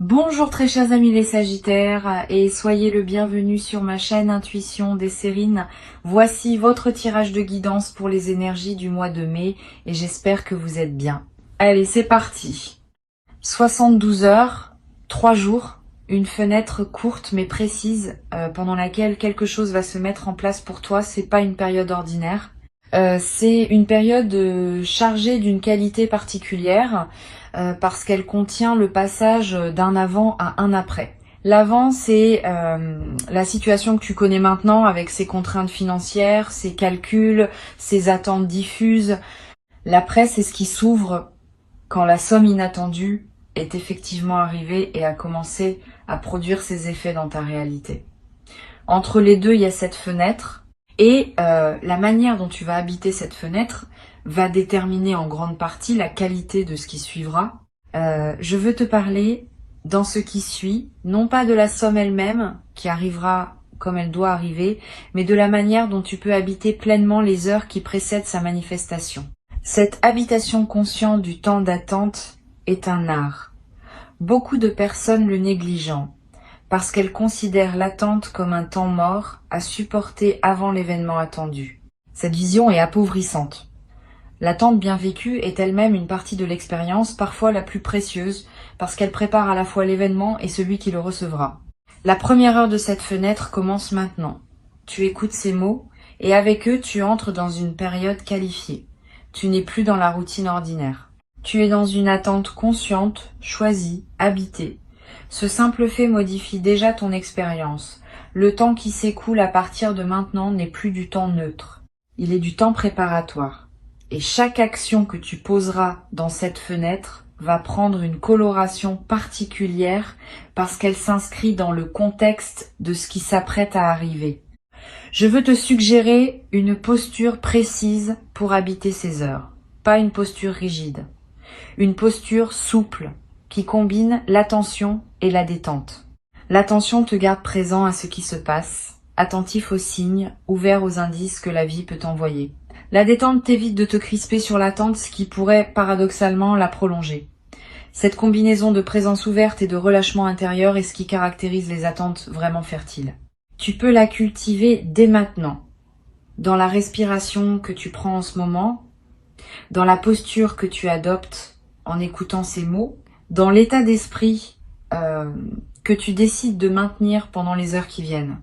Bonjour très chers amis les Sagittaires et soyez le bienvenu sur ma chaîne Intuition des Sérines. Voici votre tirage de guidance pour les énergies du mois de mai et j'espère que vous êtes bien. Allez, c'est parti. 72 heures, 3 jours, une fenêtre courte mais précise pendant laquelle quelque chose va se mettre en place pour toi. C'est pas une période ordinaire. C'est une période chargée d'une qualité particulière parce qu'elle contient le passage d'un avant à un après. L'avant, c'est la situation que tu connais maintenant avec ses contraintes financières, ses calculs, ses attentes diffuses. L'après, c'est ce qui s'ouvre quand la somme inattendue est effectivement arrivée et a commencé à produire ses effets dans ta réalité. Entre les deux, il y a cette fenêtre. Et la manière dont tu vas habiter cette fenêtre va déterminer en grande partie la qualité de ce qui suivra. Je veux te parler dans ce qui suit, non pas de la somme elle-même, qui arrivera comme elle doit arriver, mais de la manière dont tu peux habiter pleinement les heures qui précèdent sa manifestation. Cette habitation consciente du temps d'attente est un art. Beaucoup de personnes le négligeant, parce qu'elle considère l'attente comme un temps mort à supporter avant l'événement attendu. Cette vision est appauvrissante. L'attente bien vécue est elle-même une partie de l'expérience, parfois la plus précieuse, parce qu'elle prépare à la fois l'événement et celui qui le recevra. La première heure de cette fenêtre commence maintenant. Tu écoutes ces mots, et avec eux tu entres dans une période qualifiée. Tu n'es plus dans la routine ordinaire. Tu es dans une attente consciente, choisie, habitée. Ce simple fait modifie déjà ton expérience. Le temps qui s'écoule à partir de maintenant n'est plus du temps neutre. Il est du temps préparatoire. Et chaque action que tu poseras dans cette fenêtre va prendre une coloration particulière parce qu'elle s'inscrit dans le contexte de ce qui s'apprête à arriver. Je veux te suggérer une posture précise pour habiter ces heures. Pas une posture rigide. Une posture souple, qui combine l'attention et la détente. L'attention te garde présent à ce qui se passe, attentif aux signes, ouvert aux indices que la vie peut t'envoyer. La détente t'évite de te crisper sur l'attente, ce qui pourrait paradoxalement la prolonger. Cette combinaison de présence ouverte et de relâchement intérieur est ce qui caractérise les attentes vraiment fertiles. Tu peux la cultiver dès maintenant, dans la respiration que tu prends en ce moment, dans la posture que tu adoptes en écoutant ces mots, dans l'état d'esprit que tu décides de maintenir pendant les heures qui viennent.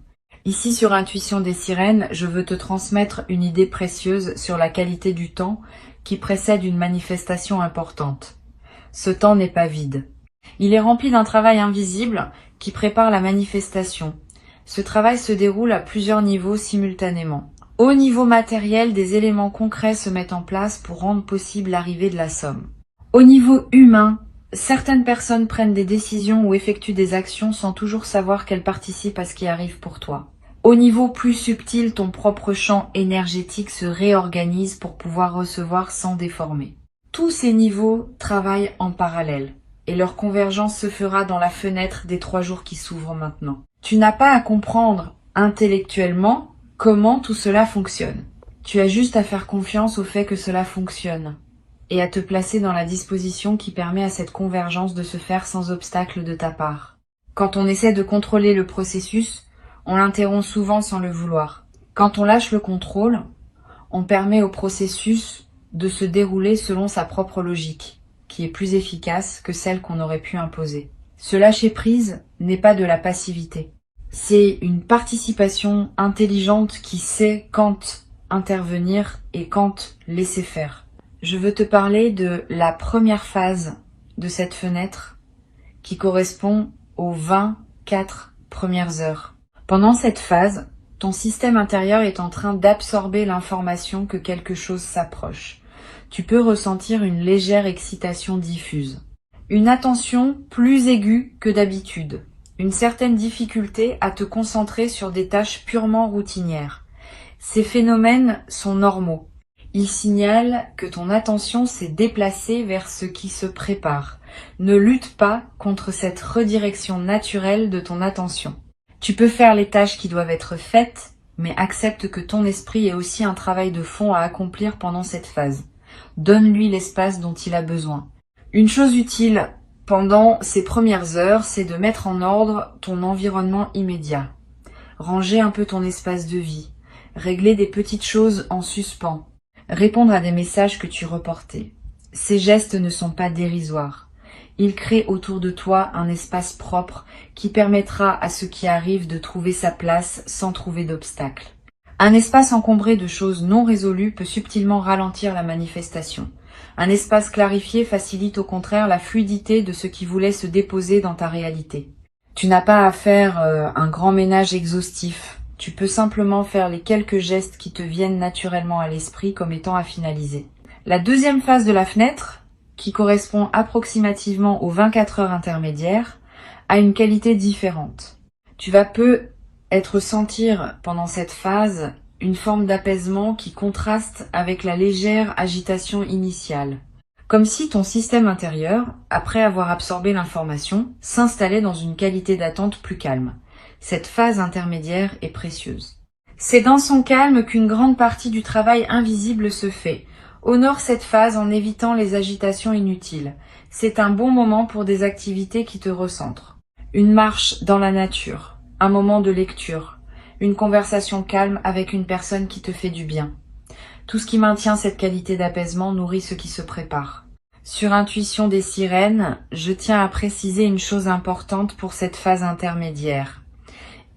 Ici sur Intuition des Sirènes, je veux te transmettre une idée précieuse sur la qualité du temps qui précède une manifestation importante. Ce temps n'est pas vide. Il est rempli d'un travail invisible qui prépare la manifestation. Ce travail se déroule à plusieurs niveaux simultanément. Au niveau matériel, des éléments concrets se mettent en place pour rendre possible l'arrivée de la somme. Au niveau humain, certaines personnes prennent des décisions ou effectuent des actions sans toujours savoir qu'elles participent à ce qui arrive pour toi. Au niveau plus subtil, ton propre champ énergétique se réorganise pour pouvoir recevoir sans déformer. Tous ces niveaux travaillent en parallèle et leur convergence se fera dans la fenêtre des 3 jours qui s'ouvrent maintenant. Tu n'as pas à comprendre intellectuellement comment tout cela fonctionne. Tu as juste à faire confiance au fait que cela fonctionne et à te placer dans la disposition qui permet à cette convergence de se faire sans obstacle de ta part. Quand on essaie de contrôler le processus, on l'interrompt souvent sans le vouloir. Quand on lâche le contrôle, on permet au processus de se dérouler selon sa propre logique, qui est plus efficace que celle qu'on aurait pu imposer. Ce lâcher-prise n'est pas de la passivité. C'est une participation intelligente qui sait quand intervenir et quand laisser faire. Je veux te parler de la première phase de cette fenêtre qui correspond aux 24 premières heures. Pendant cette phase, ton système intérieur est en train d'absorber l'information que quelque chose s'approche. Tu peux ressentir une légère excitation diffuse, une attention plus aiguë que d'habitude, une certaine difficulté à te concentrer sur des tâches purement routinières. Ces phénomènes sont normaux. Ils signalent que ton attention s'est déplacée vers ce qui se prépare. Ne lutte pas contre cette redirection naturelle de ton attention. Tu peux faire les tâches qui doivent être faites, mais accepte que ton esprit ait aussi un travail de fond à accomplir pendant cette phase. Donne-lui l'espace dont il a besoin. Une chose utile Pendant ces premières heures, c'est de mettre en ordre ton environnement immédiat. Ranger un peu ton espace de vie. Régler des petites choses en suspens. Répondre à des messages que tu reportais. Ces gestes ne sont pas dérisoires. Ils créent autour de toi un espace propre qui permettra à ce qui arrive de trouver sa place sans trouver d'obstacles. Un espace encombré de choses non résolues peut subtilement ralentir la manifestation. Un espace clarifié facilite au contraire la fluidité de ce qui voulait se déposer dans ta réalité. Tu n'as pas à faire un grand ménage exhaustif. Tu peux simplement faire les quelques gestes qui te viennent naturellement à l'esprit comme étant à finaliser. La deuxième phase de la fenêtre, qui correspond approximativement aux 24 heures intermédiaires, a une qualité différente. Tu vas peut-être sentir pendant cette phase une forme d'apaisement qui contraste avec la légère agitation initiale. Comme si ton système intérieur, après avoir absorbé l'information, s'installait dans une qualité d'attente plus calme. Cette phase intermédiaire est précieuse. C'est dans son calme qu'une grande partie du travail invisible se fait. Honore cette phase en évitant les agitations inutiles. C'est un bon moment pour des activités qui te recentrent. Une marche dans la nature, un moment de lecture, une conversation calme avec une personne qui te fait du bien. Tout ce qui maintient cette qualité d'apaisement nourrit ce qui se prépare. Sur intuition des sirènes, je tiens à préciser une chose importante pour cette phase intermédiaire.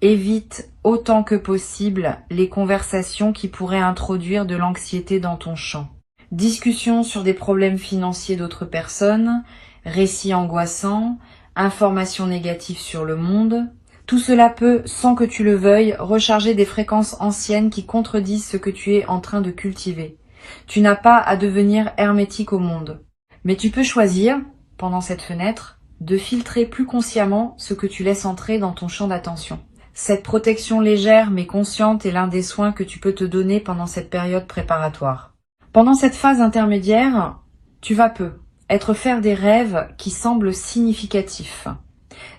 Évite autant que possible les conversations qui pourraient introduire de l'anxiété dans ton champ. Discussions sur des problèmes financiers d'autres personnes, récits angoissants, informations négatives sur le monde. Tout cela peut, sans que tu le veuilles, recharger des fréquences anciennes qui contredisent ce que tu es en train de cultiver. Tu n'as pas à devenir hermétique au monde. Mais tu peux choisir, pendant cette fenêtre, de filtrer plus consciemment ce que tu laisses entrer dans ton champ d'attention. Cette protection légère mais consciente est l'un des soins que tu peux te donner pendant cette période préparatoire. Pendant cette phase intermédiaire, tu vas faire des rêves qui semblent significatifs.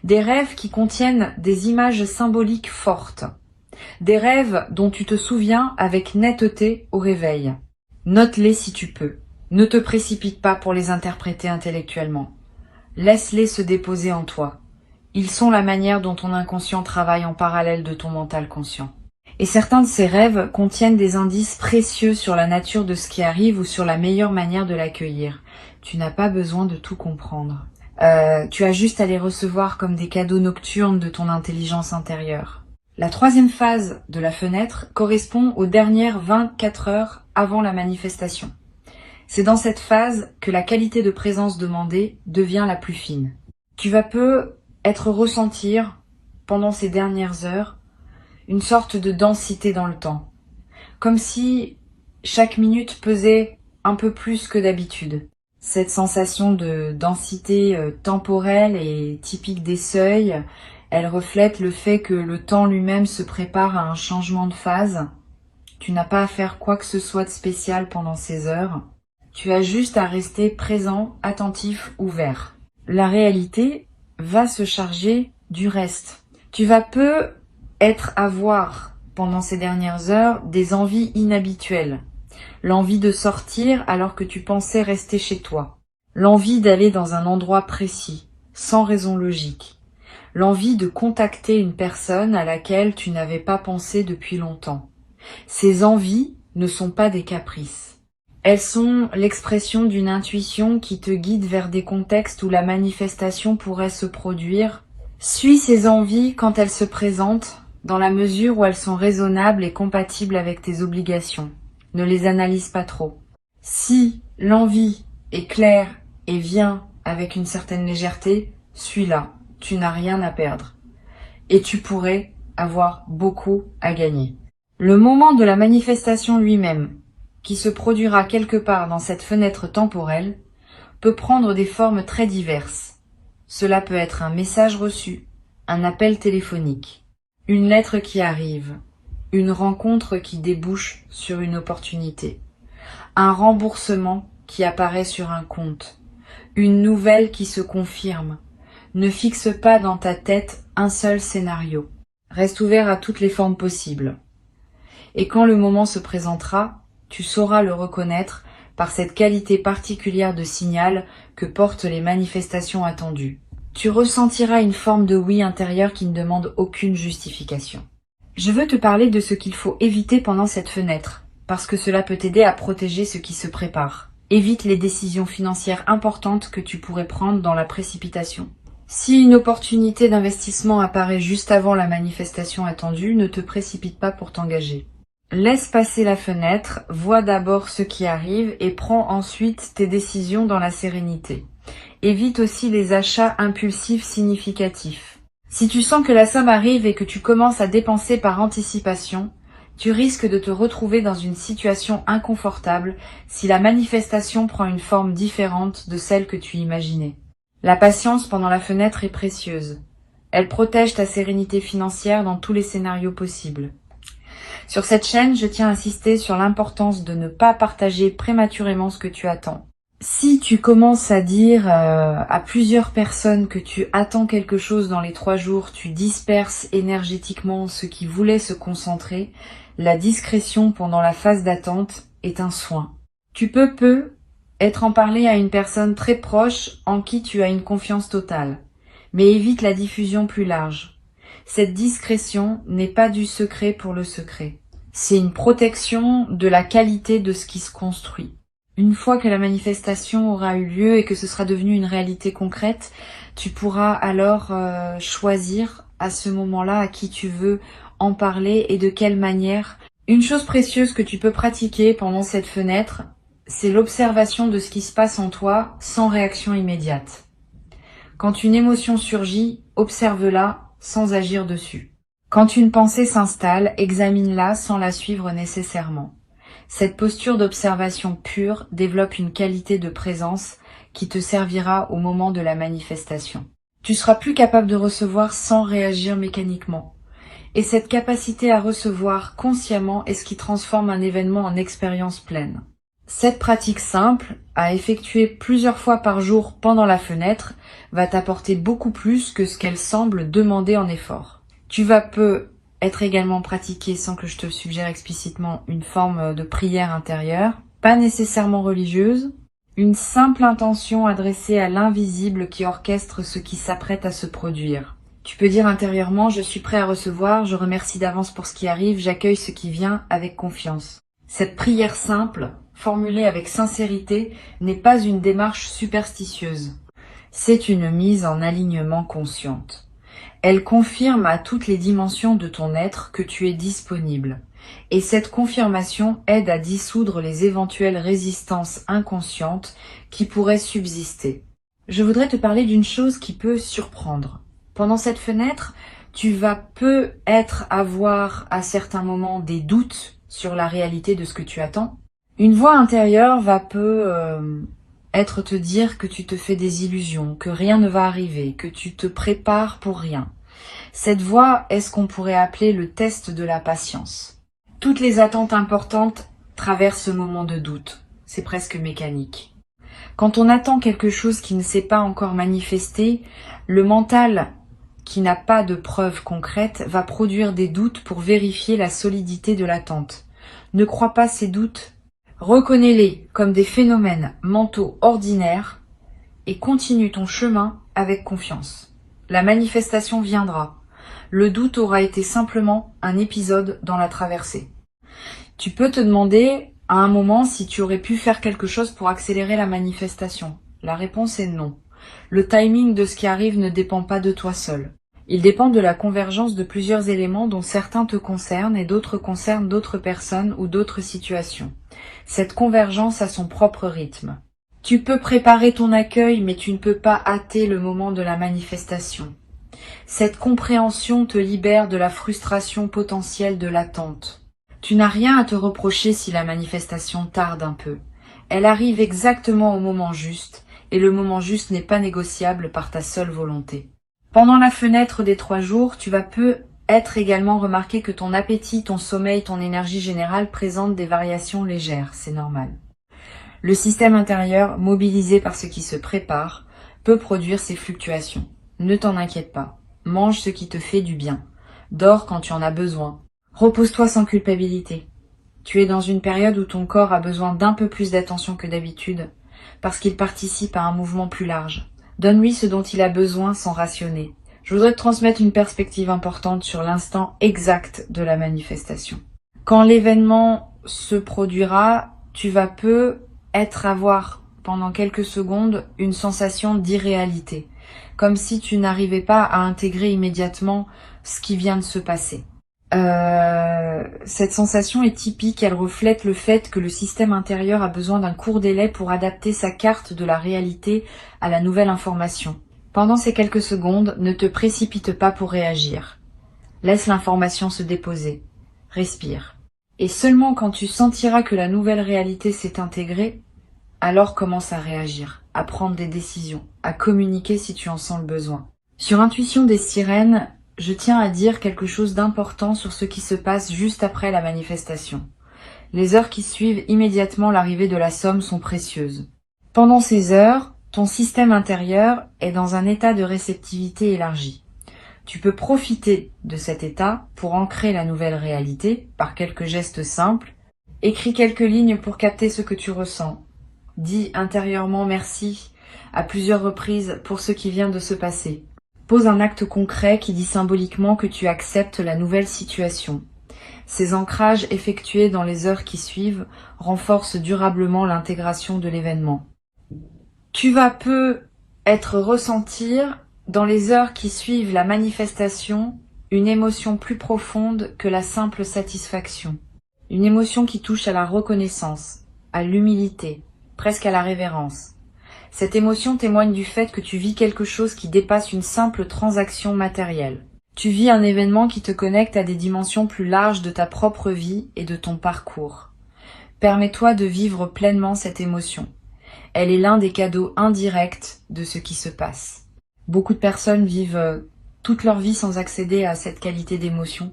Des rêves qui contiennent des images symboliques fortes. Des rêves dont tu te souviens avec netteté au réveil. Note-les si tu peux. Ne te précipite pas pour les interpréter intellectuellement. Laisse-les se déposer en toi. Ils sont la manière dont ton inconscient travaille en parallèle de ton mental conscient. Et certains de ces rêves contiennent des indices précieux sur la nature de ce qui arrive ou sur la meilleure manière de l'accueillir. Tu n'as pas besoin de tout comprendre. Tu as juste à les recevoir comme des cadeaux nocturnes de ton intelligence intérieure. La troisième phase de la fenêtre correspond aux dernières 24 heures avant la manifestation. C'est dans cette phase que la qualité de présence demandée devient la plus fine. Tu vas ressentir, pendant ces dernières heures, une sorte de densité dans le temps. Comme si chaque minute pesait un peu plus que d'habitude. Cette sensation de densité temporelle est typique des seuils. Elle reflète le fait que le temps lui-même se prépare à un changement de phase. Tu n'as pas à faire quoi que ce soit de spécial pendant ces heures. Tu as juste à rester présent, attentif, ouvert. La réalité va se charger du reste. Tu vas avoir, pendant ces dernières heures, des envies inhabituelles. L'envie de sortir alors que tu pensais rester chez toi. L'envie d'aller dans un endroit précis, sans raison logique. L'envie de contacter une personne à laquelle tu n'avais pas pensé depuis longtemps. Ces envies ne sont pas des caprices. Elles sont l'expression d'une intuition qui te guide vers des contextes où la manifestation pourrait se produire. Suis ces envies quand elles se présentent, dans la mesure où elles sont raisonnables et compatibles avec tes obligations. Ne les analyse pas trop. Si l'envie est claire et vient avec une certaine légèreté, suis-la. Tu n'as rien à perdre. Et tu pourrais avoir beaucoup à gagner. Le moment de la manifestation lui-même, qui se produira quelque part dans cette fenêtre temporelle, peut prendre des formes très diverses. Cela peut être un message reçu, un appel téléphonique, une lettre qui arrive, une rencontre qui débouche sur une opportunité, un remboursement qui apparaît sur un compte, une nouvelle qui se confirme. Ne fixe pas dans ta tête un seul scénario. Reste ouvert à toutes les formes possibles. Et quand le moment se présentera, tu sauras le reconnaître par cette qualité particulière de signal que portent les manifestations attendues. Tu ressentiras une forme de oui intérieur qui ne demande aucune justification. Je veux te parler de ce qu'il faut éviter pendant cette fenêtre, parce que cela peut t'aider à protéger ce qui se prépare. Évite les décisions financières importantes que tu pourrais prendre dans la précipitation. Si une opportunité d'investissement apparaît juste avant la manifestation attendue, ne te précipite pas pour t'engager. Laisse passer la fenêtre, vois d'abord ce qui arrive et prends ensuite tes décisions dans la sérénité. Évite aussi les achats impulsifs significatifs. Si tu sens que la somme arrive et que tu commences à dépenser par anticipation, tu risques de te retrouver dans une situation inconfortable si la manifestation prend une forme différente de celle que tu imaginais. La patience pendant la fenêtre est précieuse. Elle protège ta sérénité financière dans tous les scénarios possibles. Sur cette chaîne, je tiens à insister sur l'importance de ne pas partager prématurément ce que tu attends. Si tu commences à dire à plusieurs personnes que tu attends quelque chose dans les 3 jours, tu disperses énergétiquement ceux qui voulaient se concentrer, la discrétion pendant la phase d'attente est un soin. Tu peux être en parler à une personne très proche en qui tu as une confiance totale, mais évite la diffusion plus large. Cette discrétion n'est pas du secret pour le secret. C'est une protection de la qualité de ce qui se construit. Une fois que la manifestation aura eu lieu et que ce sera devenu une réalité concrète, tu pourras alors choisir à ce moment-là à qui tu veux en parler et de quelle manière. Une chose précieuse que tu peux pratiquer pendant cette fenêtre, c'est l'observation de ce qui se passe en toi sans réaction immédiate. Quand une émotion surgit, observe-la sans agir dessus. Quand une pensée s'installe, examine-la sans la suivre nécessairement. Cette posture d'observation pure développe une qualité de présence qui te servira au moment de la manifestation. Tu seras plus capable de recevoir sans réagir mécaniquement. Et cette capacité à recevoir consciemment est ce qui transforme un événement en expérience pleine. Cette pratique simple, à effectuer plusieurs fois par jour pendant la fenêtre, va t'apporter beaucoup plus que ce qu'elle semble demander en effort. Tu vas être également pratiquée, sans que je te le suggère explicitement, une forme de prière intérieure, pas nécessairement religieuse, une simple intention adressée à l'invisible qui orchestre ce qui s'apprête à se produire. Tu peux dire intérieurement « Je suis prêt à recevoir, je remercie d'avance pour ce qui arrive, j'accueille ce qui vient avec confiance ». Cette prière simple, formulée avec sincérité, n'est pas une démarche superstitieuse. C'est une mise en alignement consciente. Elle confirme à toutes les dimensions de ton être que tu es disponible. Et cette confirmation aide à dissoudre les éventuelles résistances inconscientes qui pourraient subsister. Je voudrais te parler d'une chose qui peut surprendre. Pendant cette fenêtre, tu vas peut-être avoir à certains moments des doutes sur la réalité de ce que tu attends. Une voix intérieure va être te dire que tu te fais des illusions, que rien ne va arriver, que tu te prépares pour rien. Cette voix est ce qu'on pourrait appeler le test de la patience. Toutes les attentes importantes traversent ce moment de doute. C'est presque mécanique. Quand on attend quelque chose qui ne s'est pas encore manifesté, le mental, qui n'a pas de preuves concrètes, va produire des doutes pour vérifier la solidité de l'attente. Ne crois pas ces doutes. Reconnais-les comme des phénomènes mentaux ordinaires et continue ton chemin avec confiance. La manifestation viendra. Le doute aura été simplement un épisode dans la traversée. Tu peux te demander à un moment si tu aurais pu faire quelque chose pour accélérer la manifestation. La réponse est non. Le timing de ce qui arrive ne dépend pas de toi seul. Il dépend de la convergence de plusieurs éléments dont certains te concernent et d'autres concernent d'autres personnes ou d'autres situations. Cette convergence a son propre rythme. Tu peux préparer ton accueil, mais tu ne peux pas hâter le moment de la manifestation. Cette compréhension te libère de la frustration potentielle de l'attente. Tu n'as rien à te reprocher si la manifestation tarde un peu. Elle arrive exactement au moment juste, et le moment juste n'est pas négociable par ta seule volonté. Pendant la fenêtre des 3 jours, tu vas peut-être également remarquer que ton appétit, ton sommeil, ton énergie générale présentent des variations légères, c'est normal. Le système intérieur, mobilisé par ce qui se prépare, peut produire ces fluctuations. Ne t'en inquiète pas. Mange ce qui te fait du bien. Dors quand tu en as besoin. Repose-toi sans culpabilité. Tu es dans une période où ton corps a besoin d'un peu plus d'attention que d'habitude, parce qu'il participe à un mouvement plus large. Donne-lui ce dont il a besoin sans rationner. Je voudrais te transmettre une perspective importante sur l'instant exact de la manifestation. Quand l'événement se produira, tu vas avoir pendant quelques secondes une sensation d'irréalité, comme si tu n'arrivais pas à intégrer immédiatement ce qui vient de se passer. Cette sensation est typique, elle reflète le fait que le système intérieur a besoin d'un court délai pour adapter sa carte de la réalité à la nouvelle information. Pendant ces quelques secondes, ne te précipite pas pour réagir. Laisse l'information se déposer. Respire. Et seulement quand tu sentiras que la nouvelle réalité s'est intégrée, alors commence à réagir, à prendre des décisions, à communiquer si tu en sens le besoin. Sur Intuition des sirènes, je tiens à dire quelque chose d'important sur ce qui se passe juste après la manifestation. Les heures qui suivent immédiatement l'arrivée de la somme sont précieuses. Pendant ces heures, ton système intérieur est dans un état de réceptivité élargi. Tu peux profiter de cet état pour ancrer la nouvelle réalité par quelques gestes simples. Écris quelques lignes pour capter ce que tu ressens. Dis intérieurement merci à plusieurs reprises pour ce qui vient de se passer. Pose un acte concret qui dit symboliquement que tu acceptes la nouvelle situation. Ces ancrages effectués dans les heures qui suivent renforcent durablement l'intégration de l'événement. Tu vas ressentir dans les heures qui suivent la manifestation une émotion plus profonde que la simple satisfaction. Une émotion qui touche à la reconnaissance, à l'humilité, presque à la révérence. Cette émotion témoigne du fait que tu vis quelque chose qui dépasse une simple transaction matérielle. Tu vis un événement qui te connecte à des dimensions plus larges de ta propre vie et de ton parcours. Permets-toi de vivre pleinement cette émotion. Elle est l'un des cadeaux indirects de ce qui se passe. Beaucoup de personnes vivent toute leur vie sans accéder à cette qualité d'émotion.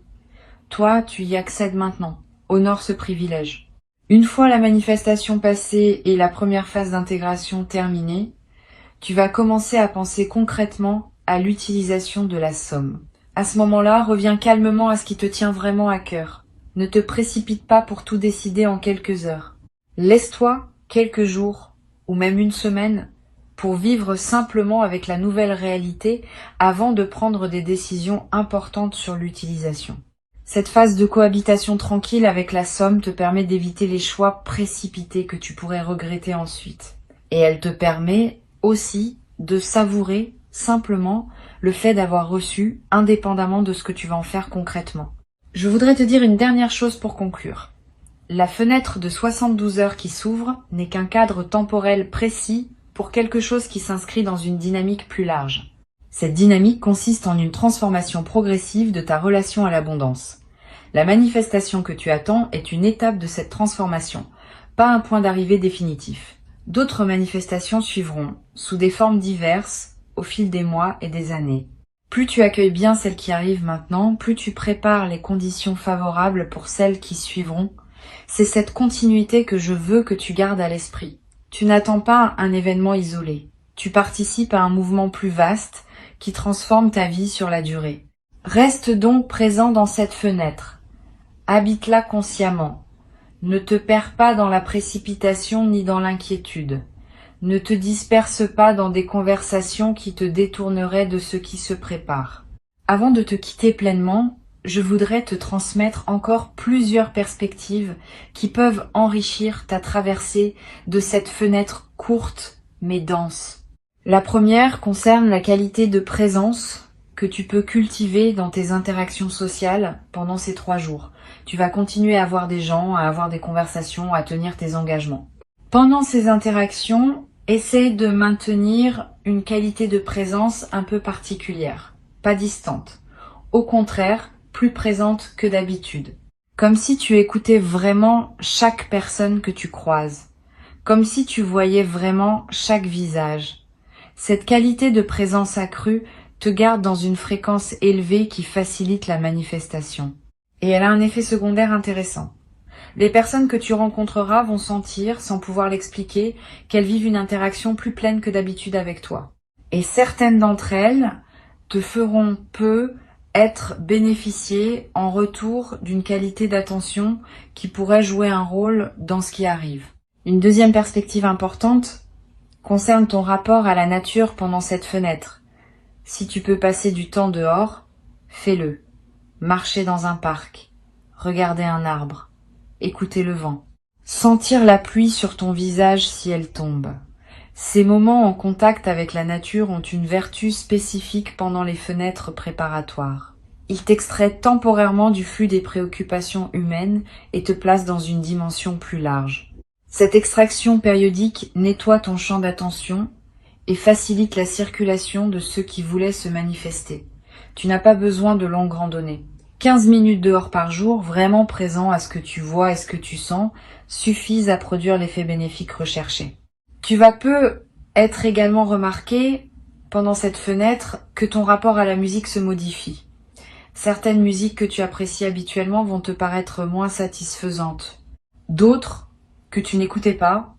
Toi, tu y accèdes maintenant. Honore ce privilège. Une fois la manifestation passée et la première phase d'intégration terminée, tu vas commencer à penser concrètement à l'utilisation de la somme. À ce moment-là, reviens calmement à ce qui te tient vraiment à cœur. Ne te précipite pas pour tout décider en quelques heures. Laisse-toi quelques jours ou même une semaine pour vivre simplement avec la nouvelle réalité avant de prendre des décisions importantes sur l'utilisation. Cette phase de cohabitation tranquille avec la somme te permet d'éviter les choix précipités que tu pourrais regretter ensuite. Et elle te permet aussi de savourer simplement le fait d'avoir reçu, indépendamment de ce que tu vas en faire concrètement. Je voudrais te dire une dernière chose pour conclure. La fenêtre de 72 heures qui s'ouvre n'est qu'un cadre temporel précis pour quelque chose qui s'inscrit dans une dynamique plus large. Cette dynamique consiste en une transformation progressive de ta relation à l'abondance. La manifestation que tu attends est une étape de cette transformation, pas un point d'arrivée définitif. D'autres manifestations suivront, sous des formes diverses, au fil des mois et des années. Plus tu accueilles bien celles qui arrivent maintenant, plus tu prépares les conditions favorables pour celles qui suivront. C'est cette continuité que je veux que tu gardes à l'esprit. Tu n'attends pas un événement isolé. Tu participes à un mouvement plus vaste qui transforme ta vie sur la durée. Reste donc présent dans cette fenêtre. Habite-la consciemment. Ne te perds pas dans la précipitation ni dans l'inquiétude. Ne te disperse pas dans des conversations qui te détourneraient de ce qui se prépare. Avant de te quitter pleinement, je voudrais te transmettre encore plusieurs perspectives qui peuvent enrichir ta traversée de cette fenêtre courte mais dense. La première concerne la qualité de présence que tu peux cultiver dans tes interactions sociales pendant ces 3 jours. Tu vas continuer à voir des gens, à avoir des conversations, à tenir tes engagements. Pendant ces interactions, essaie de maintenir une qualité de présence un peu particulière, pas distante. Au contraire, plus présente que d'habitude. Comme si tu écoutais vraiment chaque personne que tu croises. Comme si tu voyais vraiment chaque visage. Cette qualité de présence accrue te garde dans une fréquence élevée qui facilite la manifestation. Et elle a un effet secondaire intéressant. Les personnes que tu rencontreras vont sentir, sans pouvoir l'expliquer, qu'elles vivent une interaction plus pleine que d'habitude avec toi. Et certaines d'entre elles te feront bénéficier en retour d'une qualité d'attention qui pourrait jouer un rôle dans ce qui arrive. Une deuxième perspective importante concerne ton rapport à la nature pendant cette fenêtre. Si tu peux passer du temps dehors, fais-le. Marcher dans un parc, regarder un arbre, écouter le vent, sentir la pluie sur ton visage si elle tombe. Ces moments en contact avec la nature ont une vertu spécifique pendant les fenêtres préparatoires. Ils t'extraient temporairement du flux des préoccupations humaines et te placent dans une dimension plus large. Cette extraction périodique nettoie ton champ d'attention et facilite la circulation de ceux qui voulaient se manifester. Tu n'as pas besoin de longues randonnées. 15 minutes dehors par jour, vraiment présent à ce que tu vois et ce que tu sens, suffisent à produire l'effet bénéfique recherché. Tu vas peu être également remarqué pendant cette fenêtre que ton rapport à la musique se modifie. Certaines musiques que tu apprécies habituellement vont te paraître moins satisfaisantes. D'autres, que tu n'écoutais pas,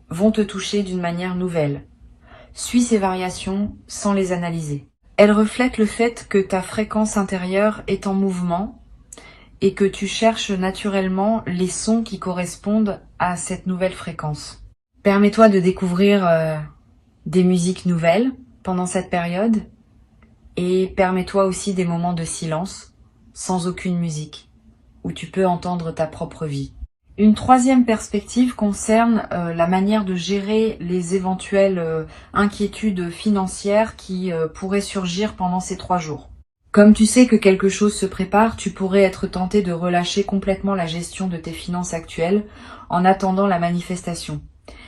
vont te toucher d'une manière nouvelle. Suis ces variations sans les analyser. Elles reflètent le fait que ta fréquence intérieure est en mouvement et que tu cherches naturellement les sons qui correspondent à cette nouvelle fréquence. Permets-toi de découvrir des musiques nouvelles pendant cette période et permets-toi aussi des moments de silence sans aucune musique où tu peux entendre ta propre vie. Une troisième perspective concerne la manière de gérer les éventuelles inquiétudes financières qui pourraient surgir pendant ces 3 jours. Comme tu sais que quelque chose se prépare, tu pourrais être tenté de relâcher complètement la gestion de tes finances actuelles en attendant la manifestation.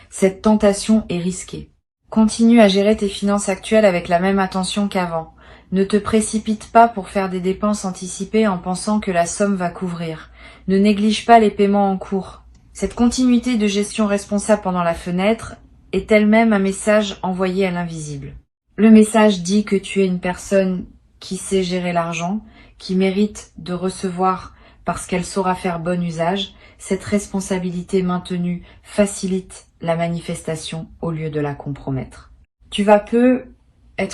Cette tentation est risquée. Continue à gérer tes finances actuelles avec la même attention qu'avant. Ne te précipite pas pour faire des dépenses anticipées en pensant que la somme va couvrir. Ne néglige pas les paiements en cours. Cette continuité de gestion responsable pendant la fenêtre est elle-même un message envoyé à l'invisible. Le message dit que tu es une personne qui sait gérer l'argent, qui mérite de recevoir parce qu'elle saura faire bon usage. Cette responsabilité maintenue facilite la manifestation au lieu de la compromettre. Tu vas peu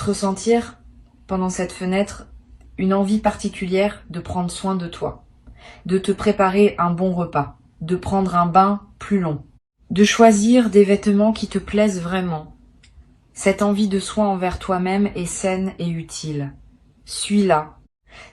ressentir pendant cette fenêtre une envie particulière de prendre soin de toi, de te préparer un bon repas, de prendre un bain plus long, de choisir des vêtements qui te plaisent vraiment. Cette envie de soin envers toi-même est saine et utile. Suis-la.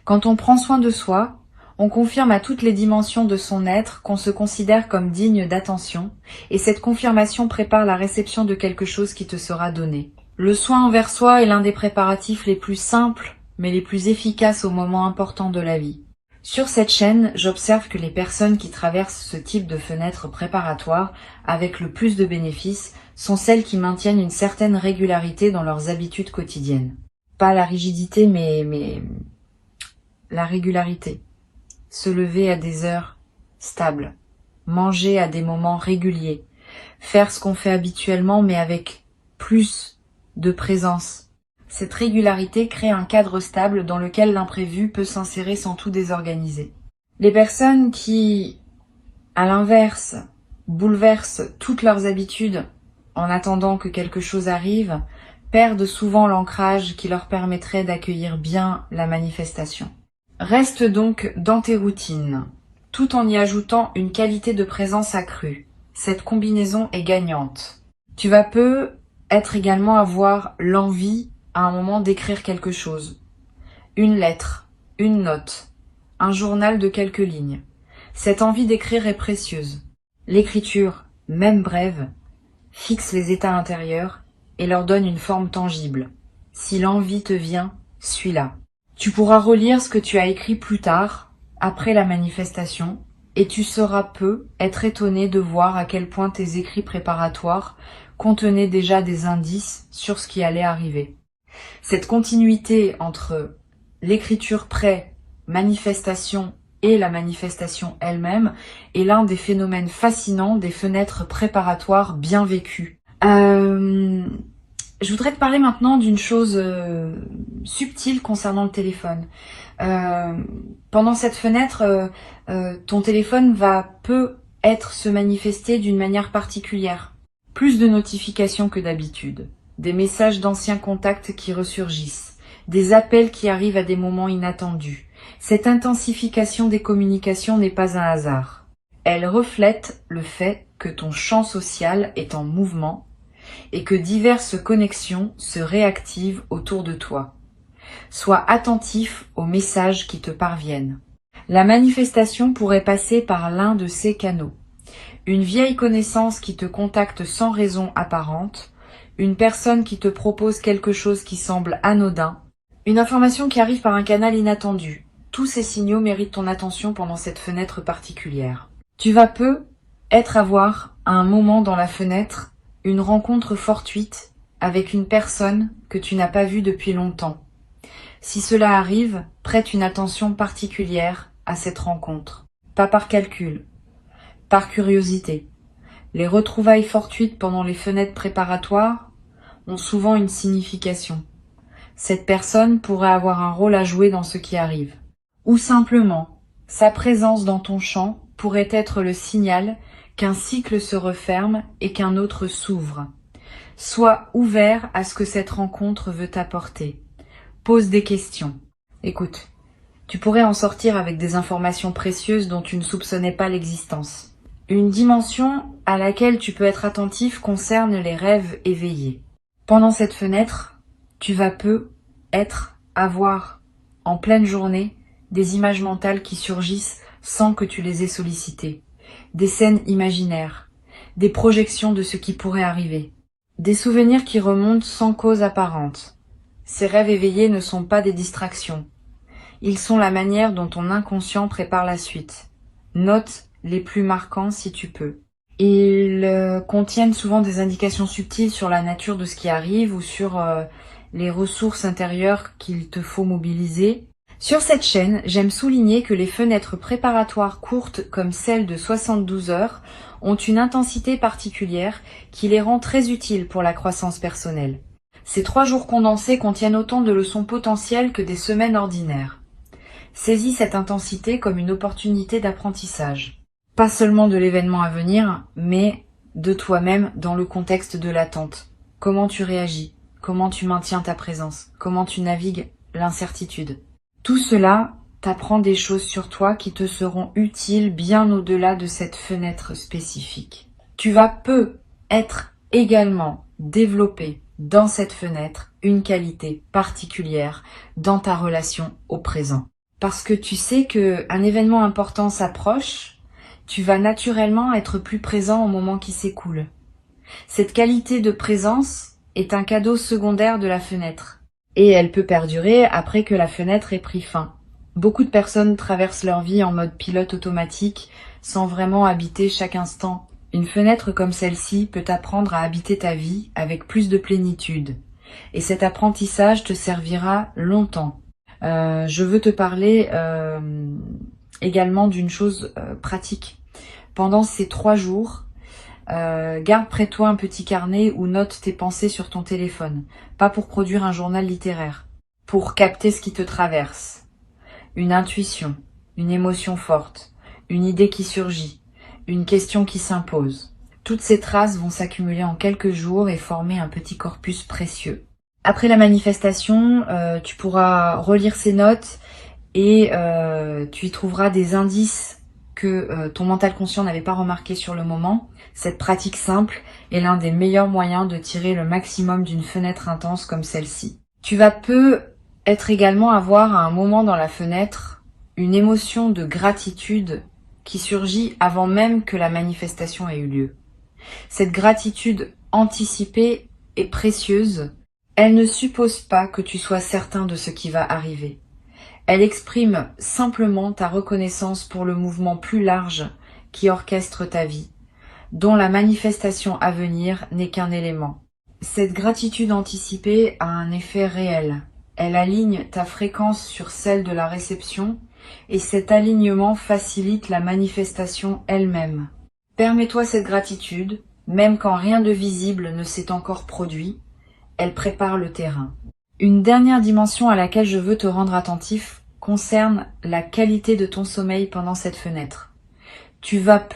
Quand on prend soin de soi, on confirme à toutes les dimensions de son être qu'on se considère comme digne d'attention, et cette confirmation prépare la réception de quelque chose qui te sera donné. Le soin envers soi est l'un des préparatifs les plus simples, mais les plus efficaces aux moments importants de la vie. Sur cette chaîne, j'observe que les personnes qui traversent ce type de fenêtre préparatoire avec le plus de bénéfices sont celles qui maintiennent une certaine régularité dans leurs habitudes quotidiennes. Pas la rigidité, mais la régularité. Se lever à des heures stables, manger à des moments réguliers, faire ce qu'on fait habituellement mais avec plus de présence. Cette régularité crée un cadre stable dans lequel l'imprévu peut s'insérer sans tout désorganiser. Les personnes qui, à l'inverse, bouleversent toutes leurs habitudes en attendant que quelque chose arrive, perdent souvent l'ancrage qui leur permettrait d'accueillir bien la manifestation. Reste donc dans tes routines, tout en y ajoutant une qualité de présence accrue. Cette combinaison est gagnante. Tu vas peu également avoir l'envie à un moment d'écrire quelque chose. Une lettre, une note, un journal de quelques lignes. Cette envie d'écrire est précieuse. L'écriture, même brève, fixe les états intérieurs et leur donne une forme tangible. Si l'envie te vient, suis-la. Tu pourras relire ce que tu as écrit plus tard, après la manifestation, et tu sauras peu être étonné de voir à quel point tes écrits préparatoires contenaient déjà des indices sur ce qui allait arriver. Cette continuité entre l'écriture pré-manifestation et la manifestation elle-même est l'un des phénomènes fascinants des fenêtres préparatoires bien vécues. Je voudrais te parler maintenant d'une chose subtile concernant le téléphone. Pendant cette fenêtre, ton téléphone va peu se manifester d'une manière particulière. Plus de notifications que d'habitude, des messages d'anciens contacts qui ressurgissent, des appels qui arrivent à des moments inattendus. Cette intensification des communications n'est pas un hasard. Elle reflète le fait que ton champ social est en mouvement et que diverses connexions se réactivent autour de toi. Sois attentif aux messages qui te parviennent. La manifestation pourrait passer par l'un de ces canaux. Une vieille connaissance qui te contacte sans raison apparente, une personne qui te propose quelque chose qui semble anodin, une information qui arrive par un canal inattendu. Tous ces signaux méritent ton attention pendant cette fenêtre particulière. Tu vas avoir à un moment dans la fenêtre une rencontre fortuite avec une personne que tu n'as pas vue depuis longtemps. Si cela arrive, prête une attention particulière à cette rencontre. Pas par calcul, par curiosité. Les retrouvailles fortuites pendant les fenêtres préparatoires ont souvent une signification. Cette personne pourrait avoir un rôle à jouer dans ce qui arrive. Ou simplement, sa présence dans ton champ pourrait être le signal qu'un cycle se referme et qu'un autre s'ouvre. Sois ouvert à ce que cette rencontre veut t'apporter. Pose des questions. Écoute, tu pourrais en sortir avec des informations précieuses dont tu ne soupçonnais pas l'existence. Une dimension à laquelle tu peux être attentif concerne les rêves éveillés. Pendant cette fenêtre, tu vas avoir en pleine journée des images mentales qui surgissent sans que tu les aies sollicitées. Des scènes imaginaires, des projections de ce qui pourrait arriver, des souvenirs qui remontent sans cause apparente. Ces rêves éveillés ne sont pas des distractions. Ils sont la manière dont ton inconscient prépare la suite. Note les plus marquants si tu peux. Ils contiennent souvent des indications subtiles sur la nature de ce qui arrive ou sur les ressources intérieures qu'il te faut mobiliser. Sur cette chaîne, j'aime souligner que les fenêtres préparatoires courtes comme celle de 72 heures ont une intensité particulière qui les rend très utiles pour la croissance personnelle. Ces 3 jours condensés contiennent autant de leçons potentielles que des semaines ordinaires. Saisis cette intensité comme une opportunité d'apprentissage. Pas seulement de l'événement à venir, mais de toi-même dans le contexte de l'attente. Comment tu réagis? Comment tu maintiens ta présence? Comment tu navigues l'incertitude? Tout cela t'apprend des choses sur toi qui te seront utiles bien au-delà de cette fenêtre spécifique. Tu vas être également développé dans cette fenêtre une qualité particulière dans ta relation au présent. Parce que tu sais qu'un événement important s'approche, tu vas naturellement être plus présent au moment qui s'écoule. Cette qualité de présence est un cadeau secondaire de la fenêtre. Et elle peut perdurer après que la fenêtre ait pris fin. Beaucoup de personnes traversent leur vie en mode pilote automatique, sans vraiment habiter chaque instant. Une fenêtre comme celle-ci peut t'apprendre à habiter ta vie avec plus de plénitude. Et cet apprentissage te servira longtemps. Je veux te parler également d'une chose pratique. Pendant ces 3 jours, garde près de toi un petit carnet ou note tes pensées sur ton téléphone. Pas pour produire un journal littéraire, pour capter ce qui te traverse. Une intuition, une émotion forte, une idée qui surgit, une question qui s'impose. Toutes ces traces vont s'accumuler en quelques jours et former un petit corpus précieux. Après la manifestation, tu pourras relire ces notes et tu y trouveras des indices que ton mental conscient n'avait pas remarqué sur le moment. Cette pratique simple est l'un des meilleurs moyens de tirer le maximum d'une fenêtre intense comme celle-ci. Tu vas également avoir à un moment dans la fenêtre une émotion de gratitude qui surgit avant même que la manifestation ait eu lieu. Cette gratitude anticipée est précieuse. Elle ne suppose pas que tu sois certain de ce qui va arriver. Elle exprime simplement ta reconnaissance pour le mouvement plus large qui orchestre ta vie, dont la manifestation à venir n'est qu'un élément. Cette gratitude anticipée a un effet réel. Elle aligne ta fréquence sur celle de la réception et cet alignement facilite la manifestation elle-même. Permets-toi cette gratitude, même quand rien de visible ne s'est encore produit, elle prépare le terrain. Une dernière dimension à laquelle je veux te rendre attentif concerne la qualité de ton sommeil pendant cette fenêtre. Tu vas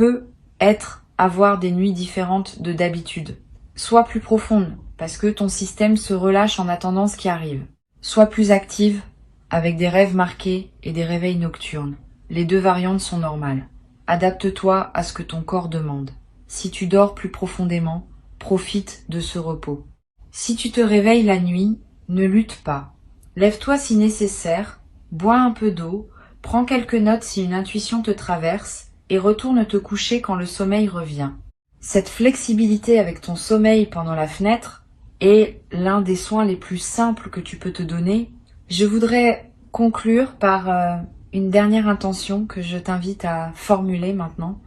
avoir des nuits différentes de d'habitude. Sois plus profonde, parce que ton système se relâche en attendant ce qui arrive. Sois plus active, avec des rêves marqués et des réveils nocturnes. Les deux variantes sont normales. Adapte-toi à ce que ton corps demande. Si tu dors plus profondément, profite de ce repos. Si tu te réveilles la nuit, ne lutte pas. Lève-toi si nécessaire, bois un peu d'eau, prends quelques notes si une intuition te traverse et retourne te coucher quand le sommeil revient. Cette flexibilité avec ton sommeil pendant la fenêtre est l'un des soins les plus simples que tu peux te donner. Je voudrais conclure par une dernière intention que je t'invite à formuler maintenant.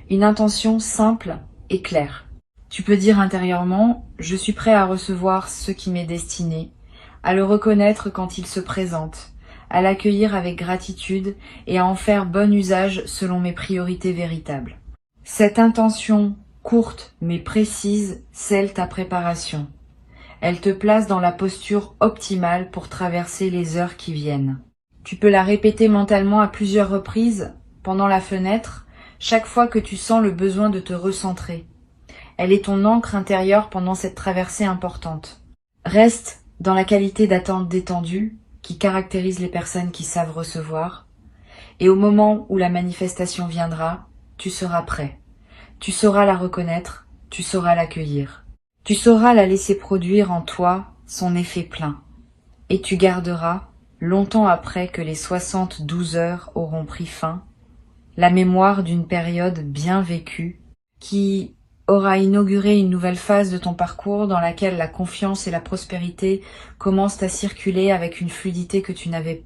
Une intention simple et claire. Tu peux dire intérieurement « Je suis prêt à recevoir ce qui m'est destiné », à le reconnaître quand il se présente, à l'accueillir avec gratitude et à en faire bon usage selon mes priorités véritables. Cette intention courte mais précise scelle ta préparation. Elle te place dans la posture optimale pour traverser les heures qui viennent. Tu peux la répéter mentalement à plusieurs reprises pendant la fenêtre, chaque fois que tu sens le besoin de te recentrer. Elle est ton ancre intérieure pendant cette traversée importante. Reste dans la qualité d'attente détendue qui caractérise les personnes qui savent recevoir. Et au moment où la manifestation viendra, tu seras prêt. Tu sauras la reconnaître, tu sauras l'accueillir. Tu sauras la laisser produire en toi son effet plein. Et tu garderas, longtemps après que les 72 heures auront pris fin, la mémoire d'une période bien vécue qui aura inauguré une nouvelle phase de ton parcours dans laquelle la confiance et la prospérité commencent à circuler avec une fluidité que tu n'avais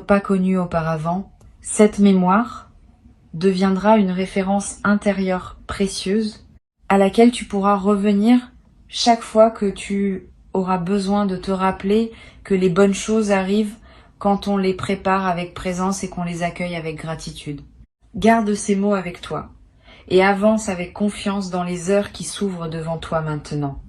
pas connue auparavant. Cette mémoire deviendra une référence intérieure précieuse à laquelle tu pourras revenir chaque fois que tu auras besoin de te rappeler que les bonnes choses arrivent quand on les prépare avec présence et qu'on les accueille avec gratitude. Garde ces mots avec toi et avance avec confiance dans les heures qui s'ouvrent devant toi maintenant.